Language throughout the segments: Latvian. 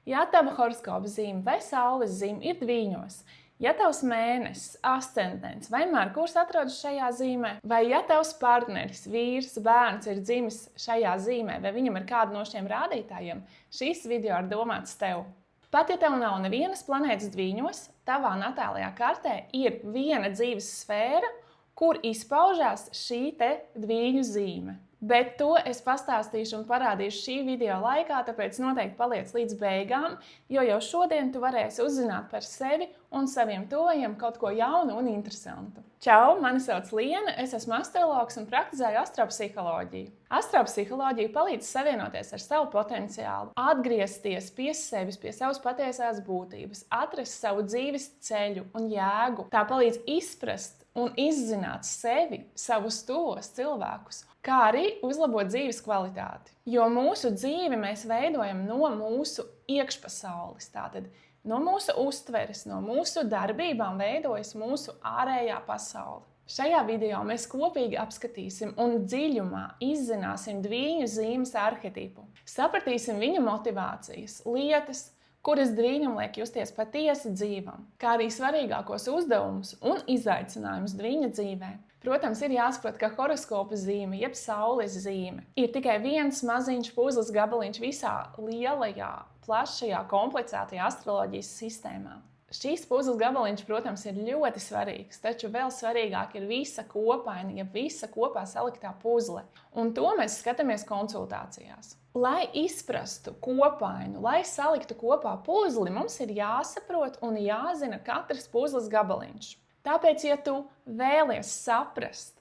Ja tava horoskopa zīme vai saules zīme ir Dviņos, ja tavs mēnesis, ascendents vai Merkurs atrodas šajā zīmē, vai ja tavs partneris, vīrs, bērns ir dzimis šajā zīmē, vai viņam ir kāda no šiem rādītājiem, šīs video ir domāts tev. Pat ja tev nav nevienas planētas Dviņos, tavā natālajā kartē ir viena dzīves sfēra, kur izpaužās šī te Dviņu zīme. Bet to es pastāstīšu un parādīšu šī video laikā, tāpēc noteikti paliec līdz beigām, jo jau šodien tu varēsi uzzināt par sevi un saviem tuvajiem kaut ko jaunu un interesantu. Čau, mani sauc Liena, es esmu astrologs un praktizēju astropsiholoģiju. Astropsiholoģija palīdz savienoties ar savu potenciālu, atgriezties pie sevis, pie savas patiesās būtības, atrast savu dzīves ceļu un jēgu. Tā palīdz izprast un izzināt sevi, savus tuvos cilvēkus, kā arī uzlabot dzīves kvalitāti. Jo mūsu dzīvi mēs veidojam no mūsu iekšpasaules, tātad no mūsu uztveres, no mūsu darbībām veidojas mūsu ārējā pasaule. Šajā video mēs kopīgi apskatīsim un dziļumā izzināsim Dviņu zīmes arhetipu. Sapratīsim viņa motivācijas, lietas, kuras Dviņam liek justies patiesi dzīvam, kā arī svarīgākos uzdevumus un izaicinājumus Dviņa dzīvē. Protams, ir jāsaprot, ka horoskopa zīme, jeb saules zīme, ir tikai viens maziņš puzles gabaliņš visā lielajā, plašajā, komplicētajā astroloģijas sistēmā. Šīs puzles gabaliņš, protams, ir ļoti svarīgs, taču vēl svarīgāk ir visa kopaina, jeb visa kopā saliktā puzle. Un to mēs skatāmies konsultācijās. Lai izprastu kopainu, lai saliktu kopā puzli, mums ir jāsaprot un jāzina katrs puzles gabaliņš. Tāpēc, ja tu vēlies saprast,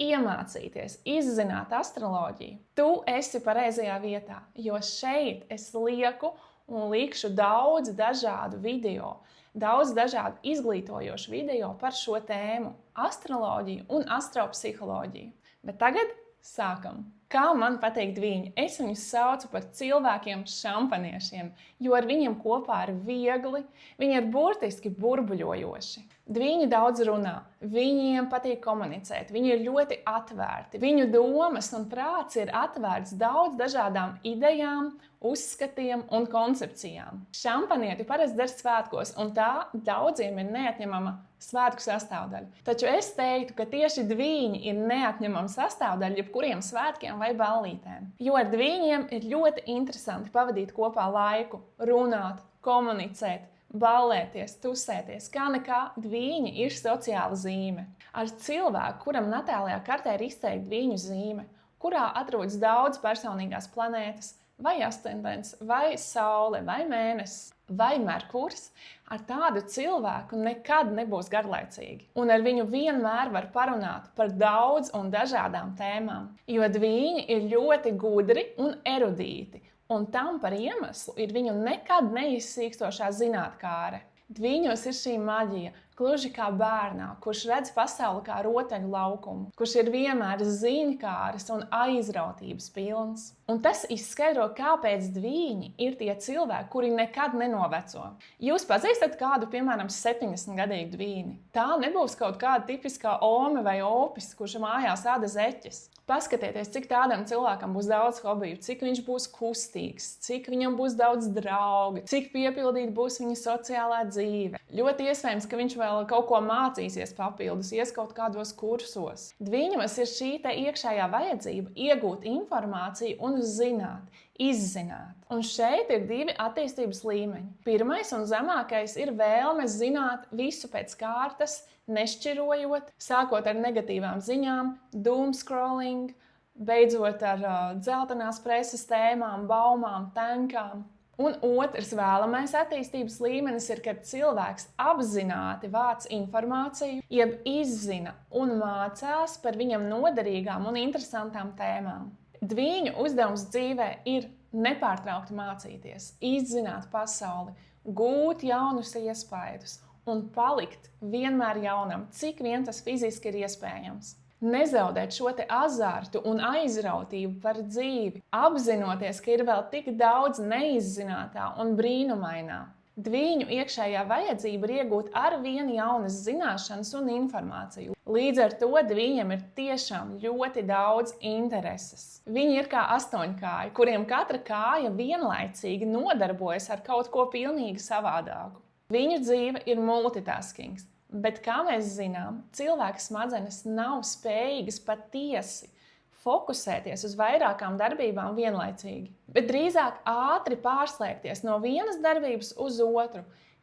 iemācīties, izzināt astroloģiju, tu esi pareizajā vietā, jo šeit es lieku un likšu daudz dažādu video, daudz dažādu izglītojošu video par šo tēmu – astroloģiju un astropsiholoģiju. Bet tagad sākam! Kā man patīk Dviņi? Es viņus saucu par cilvēkiem šampaniešiem, jo ar viņiem kopā ir viegli, viņi ir burtiski burbuļojoši. Dviņi daudz runā, viņiem patīk komunicēt, viņi ir ļoti atvērti. Viņu domas un prāts ir atvērts daudz dažādām idejām, uzskatiem un koncepcijām. Šampanieti parasti der svētkos, un tā daudziem ir neatņemama svētku sastāvdaļa. Taču es teiktu, ka tieši Dviņi ir neatņemama sastāvdaļa jebkuriem svētkiem vai ballītēm. Jo ar Dviņiem ir ļoti interesanti pavadīt kopā laiku, runāt, komunicēt, ballēties, tusēties, kā nekā Dviņi ir sociāla zīme. Ar cilvēku, kuram natālajā kartē ir izteikti Dviņu zīme, kurā atrodas daudz personīgās planētas, vai ascendents, vai saule, vai mēnesis, vai Merkurs, ar tādu cilvēku nekad nebūs garlaicīgi. Un ar viņu vienmēr var parunāt par daudz un dažādām tēmām, jo Dviņi ir ļoti gudri un erudīti, un tam par iemeslu ir viņu nekad neizsīkstošā zinātkāre. Dviņos ir šī maģija, gluži kā bērnā, kurš redz pasauli kā rotaļu laukumu, kurš ir vienmēr ziņkāris un aizrautības pilns. Un tas izskaidro, kāpēc Dviņi ir tie cilvēki, kuri nekad nenoveco. Jūs pazīstat kādu, piemēram, 70-gadīgu Dviņi? Tā nebūs kaut kāda tipiskā ome vai opis, kurš mājās āda zeķes. Paskatieties, cik tādam cilvēkam būs daudz hobiju, cik viņš būs kustīgs, cik viņam būs daudz draugi, cik piepildīta būs viņa sociālā dzīve. Ļoti iespējams, ka viņš vēl kaut ko mācīsies papildus, ies kaut kādos kursos. Dviņos ir šī te iekšējā vajadzība iegūt informāciju un zināt, izzināt. Un šeit ir divi attīstības līmeņi. Pirmais un zemākais ir vēlme zināt visu pēc kārtas, nešķirojot, sākot ar negatīvām ziņām, doomscrolling, beidzot ar dzeltenās preses tēmām, baumām, tankām. Un otrs vēlamais attīstības līmenis ir, kad cilvēks apzināti vāc informāciju, jeb izzina un mācās par viņam noderīgām un interesantām tēmām. Dviņu uzdevums dzīvē ir nepārtraukti mācīties, izzināt pasauli, gūt jaunus iespaidus un palikt vienmēr jaunam, cik vien tas fiziski ir iespējams. Nezaudēt šo te azartu un aizrautību par dzīvi, apzinoties, ka ir vēl tik daudz neizzinātā un brīnumainā. Dviņu iekšējā vajadzība ir iegūt ar vien jaunas zināšanas un informāciju. Līdz ar to dviņiem ir tiešām ļoti daudz intereses. Viņi ir kā astoņkāji, kuriem katra kāja vienlaicīgi nodarbojas ar kaut ko pilnīgi savādāku. Viņu dzīve ir multitaskings, bet, kā mēs zinām, cilvēka smadzenes nav spējīgas patiesi fokusēties uz vairākām darbībām vienlaicīgi, bet drīzāk ātri pārslēgties no vienas darbības uz otru,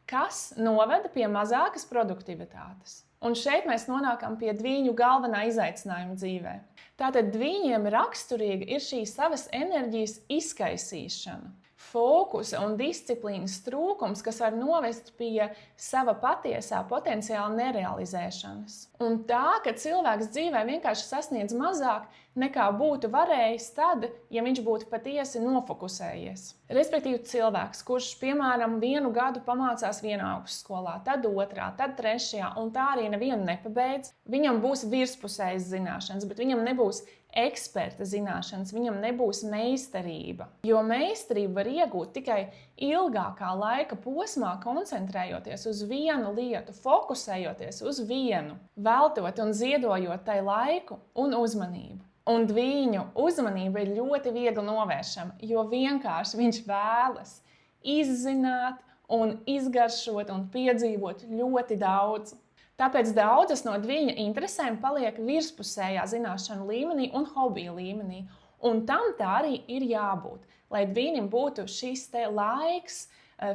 kas noveda pie mazākas produktivitātes. Un šeit mēs nonākam pie dviņu galvenā izaicinājuma dzīvē. Tātad dviņiem raksturīga ir šī savas enerģijas izkaisīšana, fokusa un disciplīnas trūkums, kas var novest pie sava patiesā potenciāla nerealizēšanas. Un tā, ka cilvēks dzīvē vienkārši sasniedz mazāk, nekā būtu varējis tad, ja viņš būtu patiesi nofokusējies. Respektīvi cilvēks, kurš, piemēram, 1 gadu pamācās vienā augstskolā, tad 2., tad 3. un tā arī nevienu nepabeidz, viņam būs virspusējas zināšanas, bet viņam nebūs eksperta zināšanas, viņam nebūs meistarība. Jo meistarību var iegūt tikai ilgākā laika posmā, koncentrējoties uz vienu lietu, fokusējoties uz vienu, veltot un ziedojot tai laiku un uzmanību. Un dviņu uzmanība ir ļoti viegli novēršama, jo vienkārši viņš vēlas izzināt un izgaršot un piedzīvot ļoti daudz. Tāpēc daudzas no dviņa interesēm paliek virspusējā zināšanu līmenī un hobiju līmenī. Un tam tā arī ir jābūt, lai dviņam būtu šis te laiks,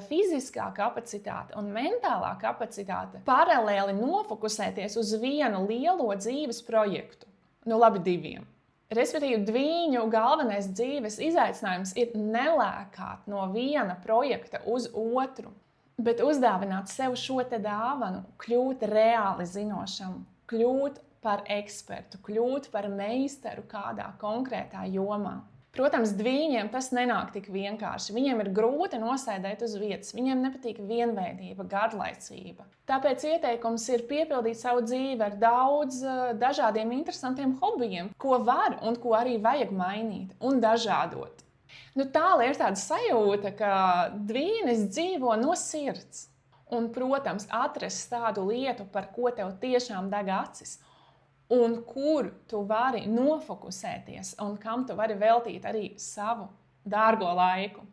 fiziskā kapacitāte un mentālā kapacitāte paralēli nofokusēties uz vienu lielo dzīves projektu. Nu labi, 2. Respektīvi, dviņu galvenais dzīves izaicinājums ir nelēkāt no viena projekta uz otru, bet uzdāvināt sev šo te dāvanu, kļūt reāli zinošam, kļūt par ekspertu, kļūt par meistaru kādā konkrētā jomā. Protams, dviņiem tas nenāk tik vienkārši. Viņiem ir grūti nosēdēt uz vietas, viņiem nepatīk vienveidība, garlaicība. Tāpēc ieteikums ir piepildīt savu dzīvi ar daudz dažādiem interesantiem hobijiem, ko var un ko arī vajag mainīt un dažādot. Nu, tālāk ir tāda sajūta, ka dviņas dzīvo no sirds. Un, protams, atrast tādu lietu, par ko tev tiešām deg acis, un kur tu vari nofokusēties un kam tu vari veltīt arī savu dārgo laiku.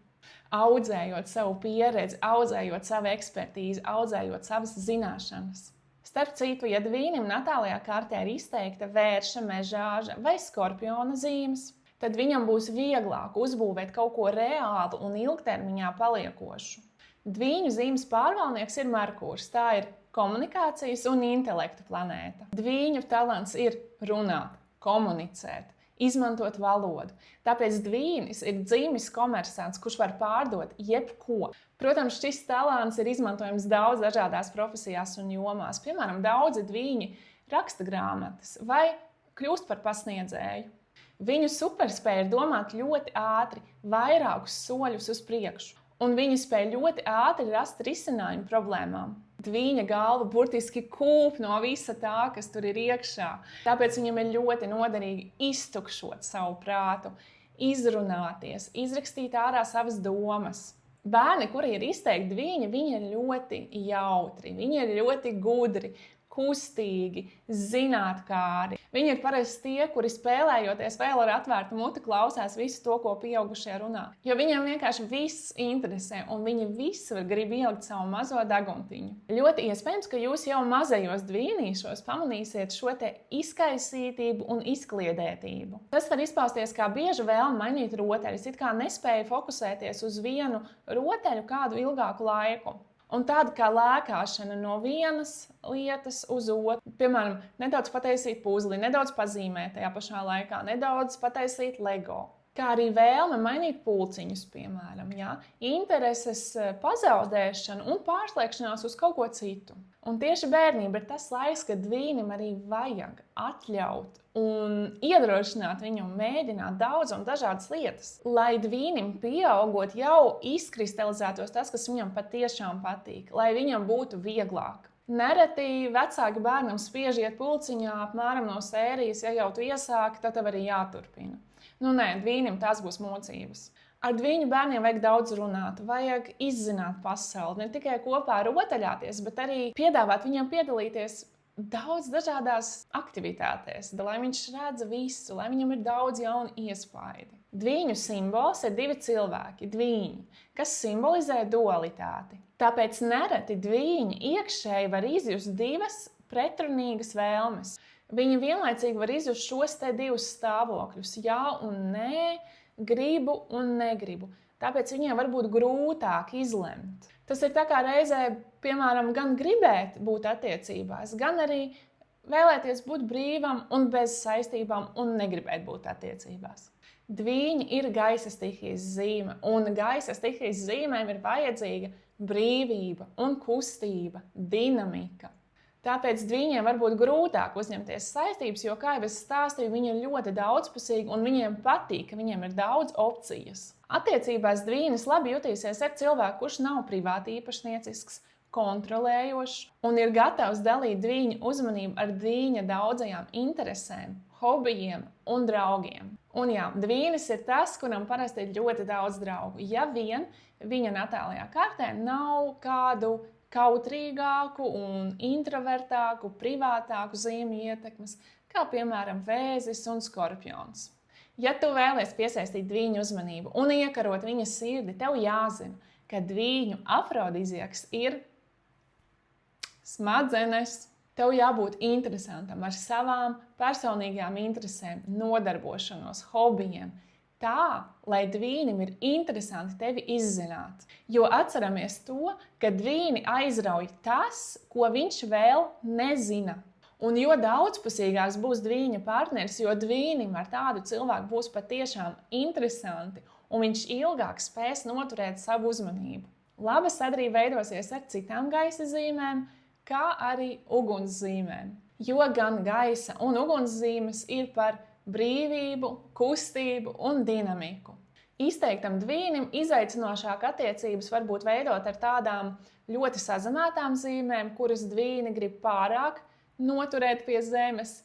Audzējot savu pieredzi, audzējot savu ekspertīzi, audzējot savas zināšanas. Starp citu, ja dvīnim natālajā kārtē ir izteikta vērša, mežāža vai skorpiona zīmes, tad viņam būs vieglāk uzbūvēt kaut ko reālu un ilgtermiņā paliekošu. Dviņu zīmes pārvalnieks ir Merkurs, tā ir komunikācijas un intelekta planēta. Dviņu talants ir runāt, komunicēt, izmantot valodu. Tāpēc dvīnis ir dzimis komersants, kurš var pārdot jebko. Protams, šis talants ir izmantojams daudz dažādās profesijās un jomās. Piemēram, daudzi dviņi raksta grāmatas vai kļūst par pasniedzēju. Viņu superspēja ir domāt ļoti ātri, vairākus soļus uz priekšu. Un viņi spēj ļoti ātri rast risinājumu problēmām. Dviņa galva burtiski kūp no visa tā, kas tur ir iekšā. Tāpēc viņam ir ļoti noderīgi iztukšot savu prātu, izrunāties, izrakstīt ārā savas domas. Bērni, kuri ir izteikti dviņi, viņi ir ļoti jautri, viņi ir ļoti gudri, kustīgi, zinātkāri. Viņi ir parasti tie, kuri spēlējoties vēl ar atvērtu muti klausās visu to, ko pieaugušie runā. Jo viņiem vienkārši viss interesē un viņi visur grib ielikt savu mazo deguntiņu. Ļoti iespējams, ka jūs jau mazajos dvīnīšos pamanīsiet šo te izkaisītību un izkliedētību. Tas var izpausties kā bieža vēlme mainīt rotaļus, it kā nespēja fokusēties uz vienu rotaļu kādu ilgāku laiku. Un tāda kā lēkāšana no vienas lietas uz otru. Piemēram, nedaudz pataisīt puzli, nedaudz pazīmēt tajā pašā laikā, nedaudz pataisīt Lego. Kā arī vēlme mainīt pulciņus, piemēram, intereses pazaudēšana un pārslēgšanās uz kaut ko citu. Un tieši bērnība ir tas laiks, kad dvīnim arī vajag atļaut un iedrošināt viņu mēģināt daudz un dažādas lietas, lai dvīnim pieaugot jau izkristalizētos tas, kas viņam patiešām patīk, lai viņam būtu vieglāk. Nereti vecāki bērnam spiež iet pulciņā apmēram no sērijas, ja jau tu iesāki, tad tev arī jāturpina. Nu nē, dvīnim tās būs mocības. Ar dviņu bērniem vajag daudz runāt, vajag izzināt pasauli, ne tikai kopā rotaļāties, bet arī piedāvāt viņam piedalīties daudz dažādās aktivitātēs, lai viņš redz visu, lai viņam ir daudz jaunu iespaidu. Dviņu simbols ir divi cilvēki, dviņi, kas simbolizē dualitāti. Tāpēc nereti dviņi iekšēji var izjust divas pretrunīgas vēlmes. Viņi vienlaicīgi var izjust šos te divus stāvokļus, jā un nē, gribu un negribu. Tāpēc viņiem var būt grūtāk izlemt. Tas ir tā kā reizē, piemēram, gan gribēt būt attiecībās, gan arī vēlēties būt brīvam un bez saistībām un negribēt būt attiecībās. Dviņi ir gaisa stihijas zīme, un gaisa stihijas zīmēm ir vajadzīga brīvība un kustība, dinamika. Tāpēc dviņiem var būt grūtāk uzņemties saistības, jo, kā jau es stāstīju, viņi ir ļoti daudzpusīgi un viņiem patīk, ka viņiem ir daudz opcijas. Attiecībās dviņas labi jutīsies ar cilvēku, kurš nav privāti īpašniecisks, kontrolējošs un ir gatavs dalīt dviņu uzmanību ar dviņa daudzajām interesēm, hobijiem un draugiem. Un jā, dvīnis ir tas, kuram parasti ir ļoti daudz draugu. Ja vien viņa natālajā kartē nav kādu kautrīgāku un introvertāku, privātāku zīmju ietekmes, kā piemēram Vēzis un Skorpions. Ja tu vēlies piesaistīt dviņu uzmanību un iekarot viņa sirdi, tev jāzina, ka dviņu afrodiziaks ir smadzenes. Tev jābūt interesantam ar savām personīgajām interesēm, nodarbošanos, hobijiem. Tā, lai dvīnim ir interesanti tevi izzināt. Jo atceramies to, ka dvīni aizrauj tas, ko viņš vēl nezina. Un jo daudzpusīgāks būs dvīņa partneris, jo dvīnim ar tādu cilvēku būs patiešām interesanti, un viņš ilgāk spēs noturēt savu uzmanību. Laba sadarbība veidosies ar citām gaisa zīmēm, kā arī ugunszīmēm. Jo gan gaisa un ugunszīmes ir par brīvību, kustību un dinamiku. Izteiktam dvīnim izaicinošāk attiecības var būt veidot ar tādām ļoti sazinātām zīmēm, kuras dvīni grib pārāk noturēt pie zemes,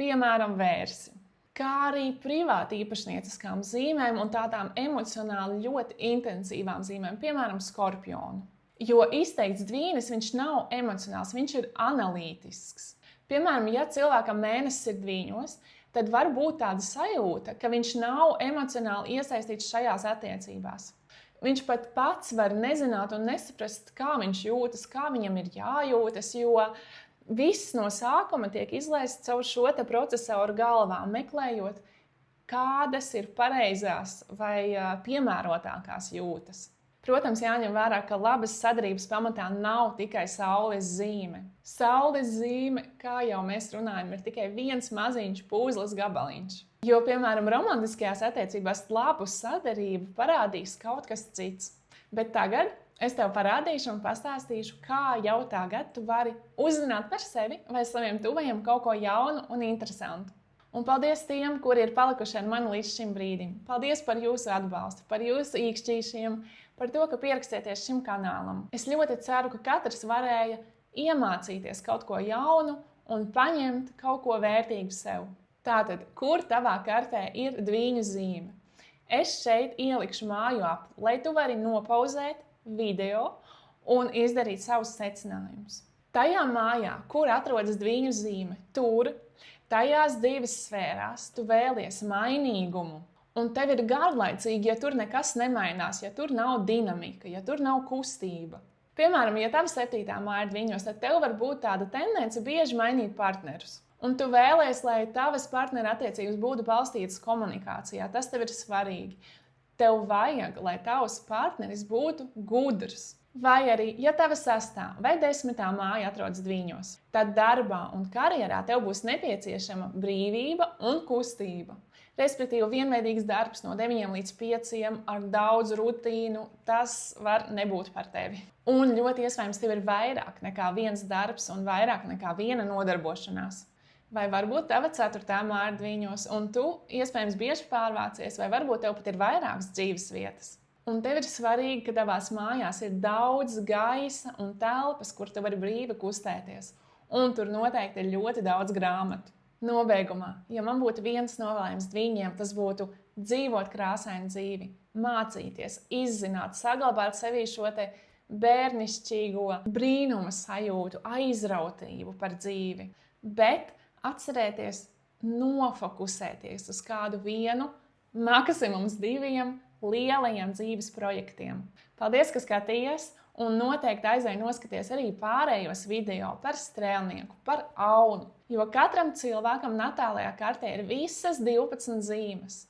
piemēram, Vērsi. Kā arī privāti īpašnieciskām zīmēm un tādām emocionāli ļoti intensīvām zīmēm, piemēram, Skorpionu. Jo izteikts dvīnis, viņš nav emocionāls, viņš ir analītisks. Piemēram, ja cilvēkam mēnesis ir dvīņos, tad var būt tāda sajūta, ka viņš nav emocionāli iesaistīts šajās attiecībās. Viņš pat pats var nezināt un nesaprast, kā viņš jūtas, kā viņam ir jājūtas, jo viss no sākuma tiek izlaists caur šo te procesoru galvā, meklējot, kādas ir pareizās vai piemērotākās jūtas. Protams, jāņem vērā, ka labas sadarbības pamatā nav tikai saules zīme. Saules zīme, kā jau mēs runājam, ir tikai viens maziņš pūzles gabaliņš. Jo, piemēram, romantiskajās attiecībās labu sadarbību parādīs kaut kas cits. Bet tagad es tev parādīšu un pastāstīšu, kā jau tagad tu vari uzzināt par sevi vai saviem tuvajiem kaut ko jaunu un interesantu. Un paldies tiem, kuri ir palikuši ar mani līdz šim brīdim. Paldies par jūsu atbalstu, par jūsu īkšķīšiem, par to, ka pierakstieties šim kanālam. Es ļoti ceru, ka katrs varēja iemācīties kaut ko jaunu un paņemt kaut ko vērtīgu sev. Tātad, kur tavā kartē ir dviņu zīme? Es šeit ielikšu mājaslapu, lai tu vari nopauzēt video un izdarīt savus secinājumus. Tajā mājā, kur atrodas dviņu zīme, tur tajās divas sfērās tu vēlies mainīgumu. Un tev ir garlaicīgi, ja tur nekas nemainās, ja tur nav dinamika, ja tur nav kustība. Piemēram, ja tava 7. māja ir dviņos, tad tev var būt tāda tendence bieži mainīt partnerus. Un tu vēlies, lai tavas partneru attiecības būtu balstītas komunikācijā. Tas tev ir svarīgi. Tev vajag, lai tavs partneris būtu gudrs. Vai arī, ja tava 6. vai 10. māja atrodas dviņos, tad darbā un karjerā tev būs nepieciešama brīvība un kustība. Respektīvi, vienveidīgs darbs no 9 līdz 5 ar daudz rutīnu, tas var nebūt par tevi. Un ļoti iespējams, tev ir vairāk nekā viens darbs un vairāk nekā viena nodarbošanās. Vai varbūt tava 4. māja dviņos, un tu iespējams bieži pārvācies, vai varbūt tev pat ir vairākas dzīves vietas. Un tev ir svarīgi, ka tavās mājās ir daudz gaisa un telpas, kur tu vari brīvi kustēties. Un tur noteikti ir ļoti daudz grāmatu. Nobeigumā, ja man būtu viens novēlējums viņiem, tas būtu dzīvot krāsainu dzīvi, mācīties, izzināt, saglabāt sevī šo te bērnišķīgo brīnuma sajūtu, aizrautību par dzīvi, bet atcerēties, nofokusēties uz kādu vienu, maksimums 2 lielajiem dzīves projektiem. Paldies, ka skatījies! Un noteikti aizēj noskaties arī pārējos video par strēlnieku, par aunu. Jo katram cilvēkam natālajā kartē ir visas 12 zīmes.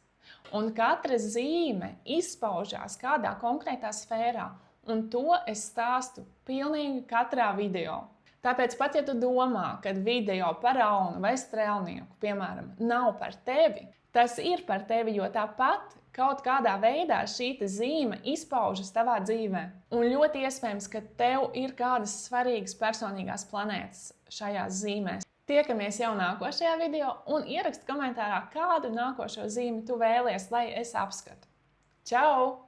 Un katra zīme izpaužās kādā konkrētā sfērā. Un to es stāstu pilnīgi katrā video. Tāpēc pat, ja tu domā, ka video par aunu vai strēlnieku, piemēram, nav par tevi, tas ir par tevi, jo tāpat kaut kādā veidā šī zīme izpaužas tavā dzīvē. Un ļoti iespējams, ka tev ir kādas svarīgas personīgās planētas šajās zīmēs. Tiekamies jau nākošajā video un ieraksti komentārā, kādu nākošo zīmi tu vēlies, lai es apskatu. Čau!